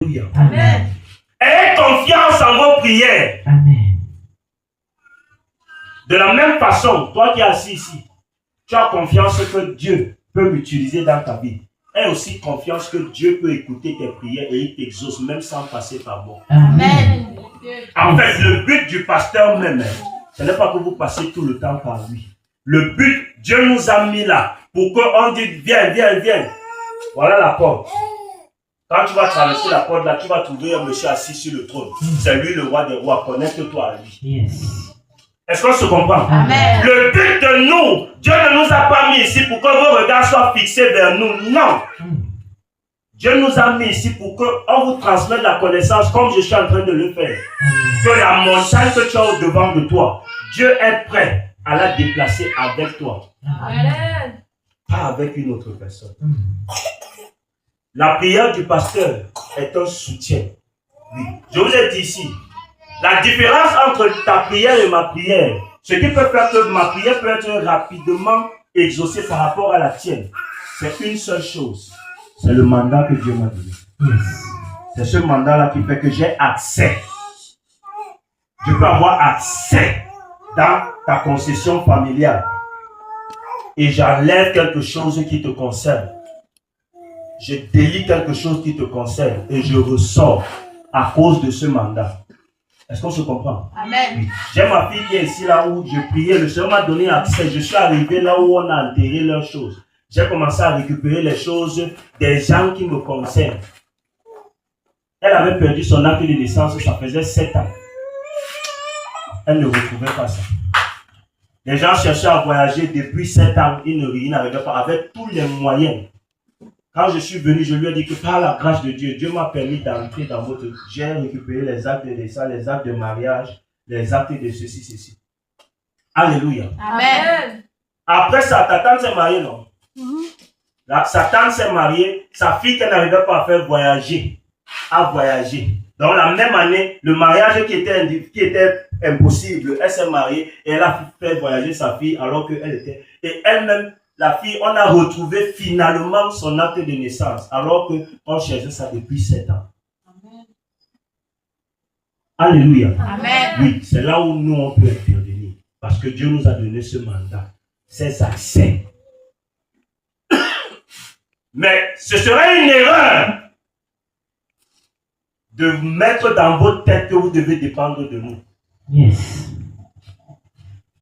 Alléluia. Amen. Ayez confiance en vos prières. Amen. De la même façon, toi qui es assis ici, tu as confiance que Dieu peut m'utiliser dans ta vie. Aie aussi confiance que Dieu peut écouter tes prières et il t'exauce même sans passer par moi. Amen. En fait, le but du pasteur même, ce n'est pas que vous passiez tout le temps par lui. Le but, Dieu nous a mis là pour qu'on dise viens, viens, viens. Voilà la porte. Quand tu vas traverser la porte là, tu vas trouver un monsieur assis sur le trône. C'est lui le roi des rois. Connecte-toi à lui. Yes. Est-ce qu'on se comprend? Amen. Le but de nous, Dieu ne nous a pas mis ici pour que vos regards soient fixés vers nous. Non. Dieu nous a mis ici pour qu'on vous transmette la connaissance comme je suis en train de le faire. Que la montagne que tu as au devant de toi, Dieu est prêt à la déplacer avec toi. Amen. Pas avec une autre personne. La prière du pasteur est un soutien. Oui. Je vous ai dit ici, la différence entre ta prière et ma prière, ce qui peut faire que ma prière peut être rapidement exaucée par rapport à la tienne, c'est une seule chose. C'est le mandat que Dieu m'a donné. Yes. C'est ce mandat-là qui fait que j'ai accès. Je peux avoir accès dans ta concession familiale. Et j'enlève quelque chose qui te concerne. Je délie quelque chose qui te concerne. Et je ressors à cause de ce mandat. Est-ce qu'on se comprend? Amen. Oui. J'ai ma fille qui est ici là où je priais. Le Seigneur m'a donné accès. Je suis arrivé là où on a enterré leurs choses. J'ai commencé à récupérer les choses des gens qui me concernent. Elle avait perdu son acte de naissance, ça faisait 7 ans. Elle ne retrouvait pas ça. Les gens cherchaient à voyager depuis 7 ans, ils n'arrivaient pas avec tous les moyens. Quand je suis venu, je lui ai dit que par la grâce de Dieu, Dieu m'a permis d'entrer dans votre... J'ai récupéré les actes de naissance, les actes de mariage, les actes de ceci, ceci. Alléluia. Amen. Après ça, ta tante s'est mariée, non? Là, sa tante s'est mariée, sa fille qu'elle n'arrivait pas à faire voyager, a voyagé. Donc la même année, le mariage qui était impossible, elle s'est mariée et elle a fait voyager sa fille alors qu'elle était... Et elle-même, la fille, on a retrouvé finalement son acte de naissance alors qu'on cherchait ça depuis 7 ans. Amen. Alléluia. Amen. Oui, c'est là où nous on peut intervenir parce que Dieu nous a donné ce mandat, ces accès. Mais ce serait une erreur de mettre dans votre tête que vous devez dépendre de nous. Yes.